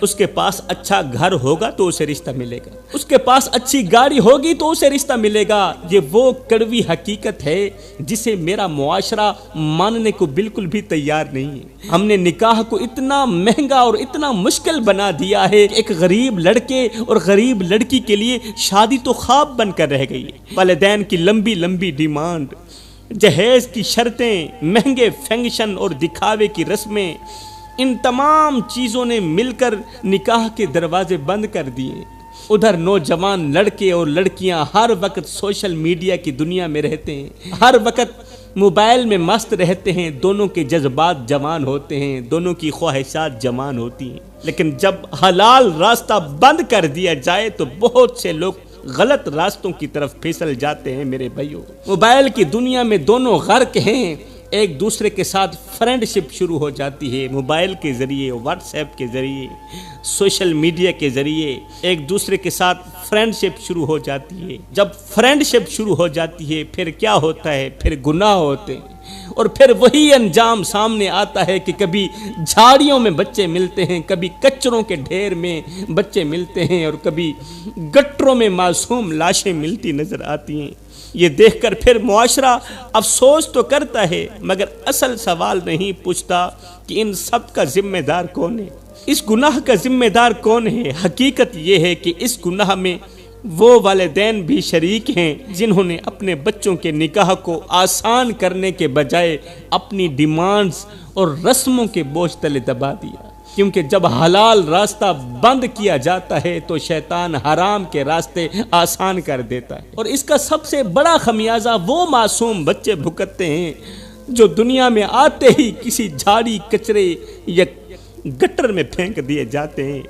اس کے پاس اچھا گھر ہوگا تو اسے رشتہ ملے گا، اس کے پاس اچھی گاڑی ہوگی تو اسے رشتہ ملے گا۔ یہ وہ کڑوی حقیقت ہے جسے میرا معاشرہ ماننے کو بالکل بھی تیار نہیں ہے۔ ہم نے نکاح کو اتنا مہنگا اور اتنا مشکل بنا دیا ہے کہ ایک غریب لڑکے اور غریب لڑکی کے لیے شادی تو خواب بن کر رہ گئی ہے۔ والدین کی لمبی لمبی ڈیمانڈ، جہیز کی شرطیں، مہنگے فنکشن اور دکھاوے کی رسمیں، ان تمام چیزوں نے مل کر نکاح کے دروازے بند کر دیے۔ ادھر نوجوان لڑکے اور لڑکیاں ہر وقت سوشل میڈیا کی دنیا میں رہتے ہیں، ہر وقت موبائل میں مست رہتے ہیں، دونوں کے جذبات جوان ہوتے ہیں، دونوں کی خواہشات جوان ہوتی ہیں، لیکن جب حلال راستہ بند کر دیا جائے تو بہت سے لوگ غلط راستوں کی طرف پھسل جاتے ہیں۔ میرے بھائیوں، موبائل کی دنیا میں دونوں غرق ہیں، ایک دوسرے کے ساتھ فرینڈ شپ شروع ہو جاتی ہے، موبائل کے ذریعے، واٹس ایپ کے ذریعے، سوشل میڈیا کے ذریعے ایک دوسرے کے ساتھ فرینڈ شپ شروع ہو جاتی ہے۔ جب فرینڈ شپ شروع ہو جاتی ہے پھر کیا ہوتا ہے؟ پھر گناہ ہوتے ہیں، اور پھر وہی انجام سامنے آتا ہے کہ کبھی جھاڑیوں میں بچے ملتے ہیں، کبھی کچروں کے ڈھیر میں بچے ملتے ہیں، اور کبھی گٹروں میں معصوم لاشیں ملتی نظر آتی ہیں۔ یہ دیکھ کر پھر معاشرہ افسوس تو کرتا ہے، مگر اصل سوال نہیں پوچھتا کہ ان سب کا ذمہ دار کون ہے، اس گناہ کا ذمہ دار کون ہے۔ حقیقت یہ ہے کہ اس گناہ میں وہ والدین بھی شریک ہیں جنہوں نے اپنے بچوں کے نکاح کو آسان کرنے کے بجائے اپنی ڈیمانڈز اور رسموں کے بوجھ تلے دبا دیا، کیونکہ جب حلال راستہ بند کیا جاتا ہے تو شیطان حرام کے راستے آسان کر دیتا ہے، اور اس کا سب سے بڑا خمیازہ وہ معصوم بچے بھگتتے ہیں جو دنیا میں آتے ہی کسی جھاڑی کچرے یا گٹر میں پھینک دیے جاتے ہیں۔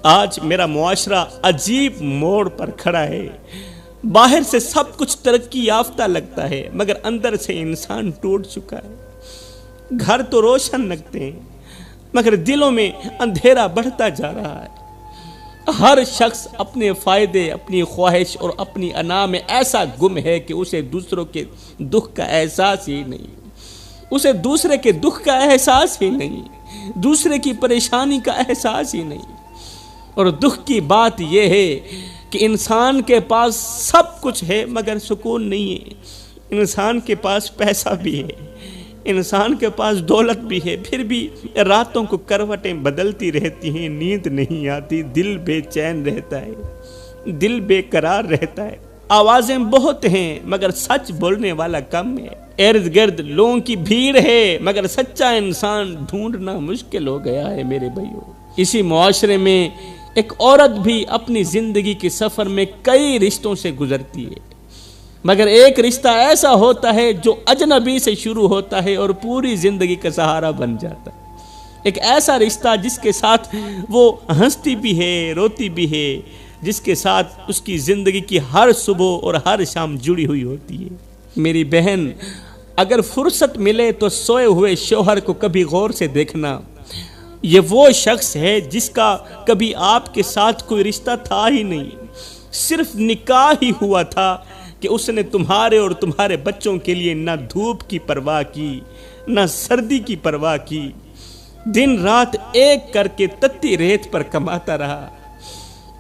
آج میرا معاشرہ عجیب موڑ پر کھڑا ہے، باہر سے سب کچھ ترقی یافتہ لگتا ہے مگر اندر سے انسان ٹوٹ چکا ہے۔ گھر تو روشن لگتے ہیں مگر دلوں میں اندھیرا بڑھتا جا رہا ہے۔ ہر شخص اپنے فائدے، اپنی خواہش اور اپنی انا میں ایسا گم ہے کہ اسے دوسروں کے دکھ کا احساس ہی نہیں، اسے دوسرے کے دکھ کا احساس ہی نہیں، دوسرے کی پریشانی کا احساس ہی نہیں۔ اور دکھ کی بات یہ ہے کہ انسان کے پاس سب کچھ ہے مگر سکون نہیں ہے۔ انسان کے پاس پیسہ بھی ہے، انسان کے پاس دولت بھی ہے، پھر بھی راتوں کو کروٹیں بدلتی رہتی ہیں، نیند نہیں آتی، دل بے چین رہتا ہے، دل بے قرار رہتا ہے۔ آوازیں بہت ہیں مگر سچ بولنے والا کم ہے، ارد گرد لوگوں کی بھیڑ ہے مگر سچا انسان ڈھونڈنا مشکل ہو گیا ہے۔ میرے بھائیوں، اسی معاشرے میں ایک عورت بھی اپنی زندگی کے سفر میں کئی رشتوں سے گزرتی ہے، مگر ایک رشتہ ایسا ہوتا ہے جو اجنبی سے شروع ہوتا ہے اور پوری زندگی کا سہارا بن جاتا ہے۔ ایک ایسا رشتہ جس کے ساتھ وہ ہنستی بھی ہے، روتی بھی ہے، جس کے ساتھ اس کی زندگی کی ہر صبح اور ہر شام جڑی ہوئی ہوتی ہے۔ میری بہن، اگر فرصت ملے تو سوئے ہوئے شوہر کو کبھی غور سے دیکھنا، یہ وہ شخص ہے جس کا کبھی آپ کے ساتھ کوئی رشتہ تھا ہی نہیں، صرف نکاح ہی ہوا تھا کہ اس نے تمہارے اور تمہارے بچوں کے لیے نہ دھوپ کی پرواہ کی، نہ سردی کی پرواہ کی، دن رات ایک کر کے تتی ریت پر کماتا رہا،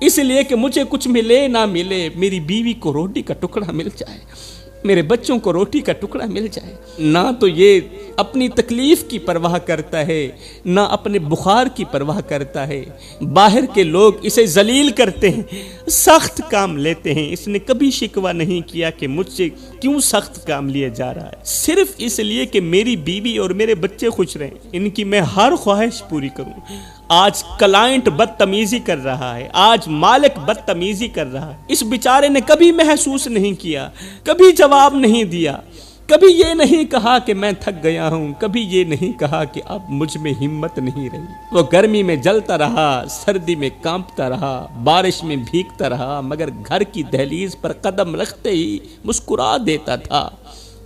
اس لیے کہ مجھے کچھ ملے نہ ملے، میری بیوی کو روٹی کا ٹکڑا مل جائے، میرے بچوں کو روٹی کا ٹکڑا مل جائے۔ نہ تو یہ اپنی تکلیف کی پرواہ کرتا ہے، نہ اپنے بخار کی پرواہ کرتا ہے۔ باہر کے لوگ اسے ذلیل کرتے ہیں، سخت کام لیتے ہیں، اس نے کبھی شکوہ نہیں کیا کہ مجھ سے کیوں سخت کام لیا جا رہا ہے، صرف اس لیے کہ میری بیوی اور میرے بچے خوش رہیں، ان کی میں ہر خواہش پوری کروں۔ آج کلائنٹ بدتمیزی کر رہا ہے، آج مالک بدتمیزی کر رہا ہے، اس بیچارے نے کبھی محسوس نہیں کیا، کبھی جواب نہیں دیا، کبھی یہ نہیں کہا کہ میں تھک گیا ہوں، کبھی یہ نہیں کہا کہ اب مجھ میں ہمت نہیں رہی۔ وہ گرمی میں جلتا رہا، سردی میں کانپتا رہا، بارش میں بھیگتا رہا، مگر گھر کی دہلیز پر قدم رکھتے ہی مسکرا دیتا تھا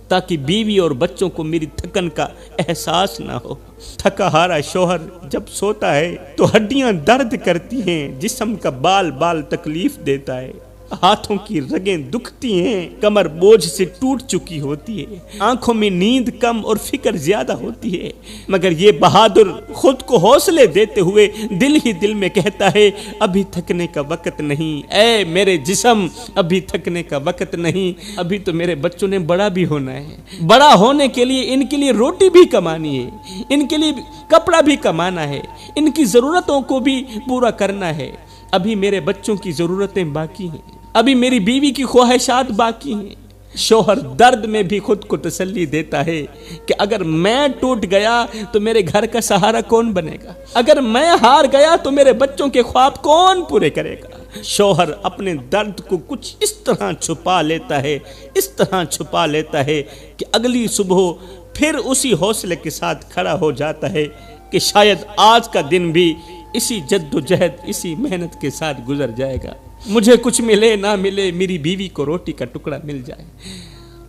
تاکہ بیوی اور بچوں کو میری تھکن کا احساس نہ ہو۔ تھکا ہارا شوہر جب سوتا ہے تو ہڈیاں درد کرتی ہیں، جسم کا بال بال تکلیف دیتا ہے، ہاتھوں کی رگیں دکھتی ہیں، کمر بوجھ سے ٹوٹ چکی ہوتی ہے، آنکھوں میں نیند کم اور فکر زیادہ ہوتی ہے، مگر یہ بہادر خود کو حوصلے دیتے ہوئے دل ہی دل میں کہتا ہے ابھی تھکنے کا وقت نہیں، اے میرے جسم ابھی تھکنے کا وقت نہیں، ابھی تو میرے بچوں نے بڑا بھی ہونا ہے، بڑا ہونے کے لیے ان کے لیے روٹی بھی کمانی ہے، ان کے لیے کپڑا بھی کمانا ہے، ان کی ضرورتوں کو بھی پورا کرنا ہے، ابھی میرے بچوں کی ضرورتیں باقی ہیں، ابھی میری بیوی کی خواہشات باقی ہیں۔ شوہر درد میں بھی خود کو تسلی دیتا ہے کہ اگر میں ٹوٹ گیا تو میرے گھر کا سہارا کون بنے گا، اگر میں ہار گیا تو میرے بچوں کے خواب کون پورے کرے گا۔ شوہر اپنے درد کو کچھ اس طرح چھپا لیتا ہے، اس طرح چھپا لیتا ہے کہ اگلی صبح پھر اسی حوصلے کے ساتھ کھڑا ہو جاتا ہے کہ شاید آج کا دن بھی اسی جد و جہد، اسی محنت کے ساتھ گزر جائے گا، مجھے کچھ ملے نہ ملے میری بیوی کو روٹی کا ٹکڑا مل جائے۔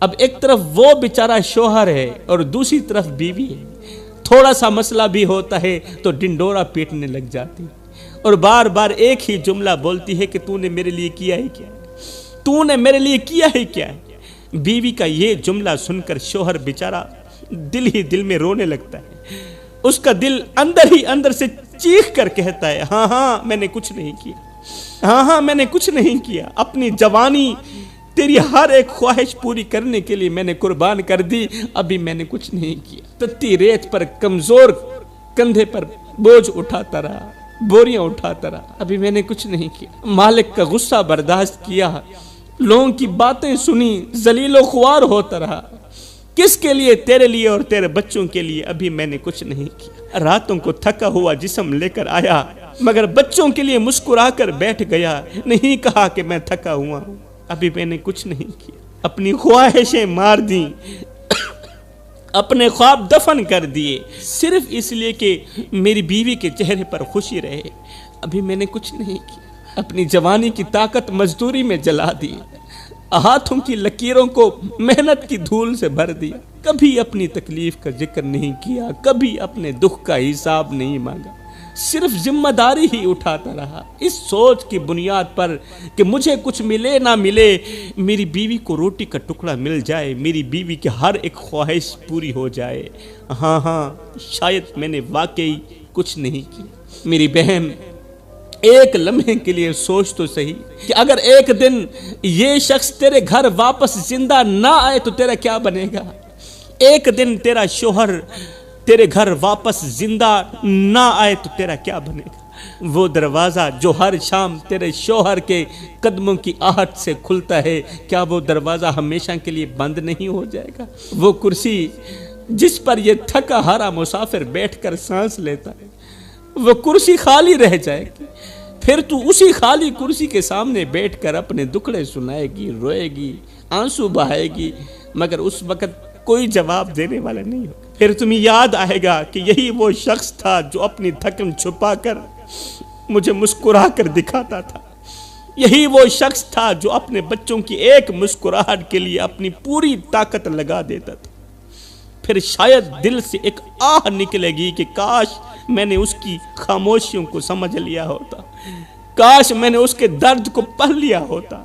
اب ایک طرف وہ بیچارہ شوہر ہے اور دوسری طرف بیوی ہے، تھوڑا سا مسئلہ بھی ہوتا ہے تو ڈنڈورا پیٹنے لگ جاتی اور بار بار ایک ہی جملہ بولتی ہے کہ تو نے میرے لیے کیا ہے کیا، تو نے میرے لیے کیا ہے کیا۔ بیوی کا یہ جملہ سن کر شوہر بیچارہ دل ہی دل میں رونے لگتا ہے، اس کا دل اندر ہی اندر سے چیخ کر کہتا ہے ہاں ہاں میں نے کچھ نہیں کیا، ہاں ہاں میں نے کچھ نہیں کیا، اپنی جوانی تیری ہر ایک خواہش پوری کرنے کے لیے میں نے قربان کر دی، ابھی میں نے کچھ نہیں کیا۔ تتی ریت پر کمزور کندھے پر بوجھ اٹھاتا رہا، بوریاں اٹھاتا رہا، ابھی میں نے کچھ نہیں کیا۔ مالک کا غصہ برداشت کیا، لوگوں کی باتیں سنی، ذلیل و خوار ہوتا رہا، کس کے لیے؟ تیرے لیے اور تیرے بچوں کے لیے، ابھی میں نے کچھ نہیں کیا۔ راتوں کو تھکا ہوا جسم لے کر آیا مگر بچوں کے لیے مسکرا کر بیٹھ گیا، نہیں کہا کہ میں تھکا ہوا ہوں، ابھی میں نے کچھ نہیں کیا۔ اپنی خواہشیں مار دیں، اپنے خواب دفن کر دیے، صرف اس لیے کہ میری بیوی کے چہرے پر خوشی رہے، ابھی میں نے کچھ نہیں کیا۔ اپنی جوانی کی طاقت مزدوری میں جلا دی، ہاتھوں کی لکیروں کو محنت کی دھول سے بھر دیا، کبھی اپنی تکلیف کا ذکر نہیں کیا، کبھی اپنے دکھ کا حساب نہیں مانگا، صرف ذمہ داری ہی اٹھاتا رہا، اس سوچ کی بنیاد پر کہ مجھے کچھ ملے نہ ملے میری بیوی کو روٹی کا ٹکڑا مل جائے، میری بیوی کی ہر ایک خواہش پوری ہو جائے۔ ہاں ہاں شاید میں نے واقعی کچھ نہیں کیا۔ میری بہن ایک لمحے کے لیے سوچ تو صحیح کہ اگر ایک دن یہ شخص تیرے گھر واپس زندہ نہ آئے تو تیرا کیا بنے گا، ایک دن تیرا شوہر تیرے گھر واپس زندہ نہ آئے تو تیرا کیا بنے گا۔ وہ دروازہ جو ہر شام تیرے شوہر کے قدموں کی آہٹ سے کھلتا ہے، کیا وہ دروازہ ہمیشہ کے لیے بند نہیں ہو جائے گا؟ وہ کرسی جس پر یہ تھکا ہارا مسافر بیٹھ کر سانس لیتا ہے، وہ کرسی خالی رہ جائے گی، پھر تو اسی خالی کرسی کے سامنے بیٹھ کر اپنے دکھڑے سنائے گی، روئے گی، آنسو بہائے گی، مگر اس وقت کوئی جواب دینے والا نہیں ہوگا۔ پھر تمہیں یاد آئے گا کہ یہی وہ شخص تھا جو اپنی تھکن چھپا کر مجھے مسکرا کر دکھاتا تھا، یہی وہ شخص تھا جو اپنے بچوں کی ایک مسکراہٹ کے لیے اپنی پوری طاقت لگا دیتا تھا۔ پھر شاید دل سے ایک آہ نکلے گی کہ کاش میں نے اس کی خاموشیوں کو سمجھ لیا ہوتا، کاش میں نے اس کے درد کو پڑھ لیا ہوتا،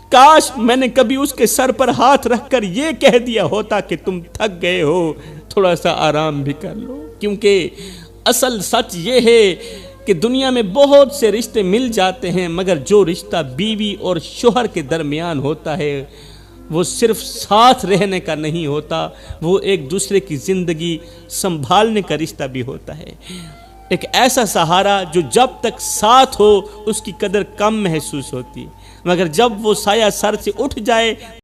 کاش میں نے کبھی اس کے سر پر ہاتھ رکھ کر یہ کہہ دیا ہوتا کہ تم تھک گئے ہو، تھوڑا سا آرام بھی کر لو۔ کیونکہ اصل سچ یہ ہے کہ دنیا میں بہت سے رشتے مل جاتے ہیں، مگر جو رشتہ بیوی اور شوہر کے درمیان ہوتا ہے وہ صرف ساتھ رہنے کا نہیں ہوتا، وہ ایک دوسرے کی زندگی سنبھالنے کا رشتہ بھی ہوتا ہے، ایک ایسا سہارا جو جب تک ساتھ ہو اس کی قدر کم محسوس ہوتی، مگر جب وہ سایہ سر سے اٹھ جائے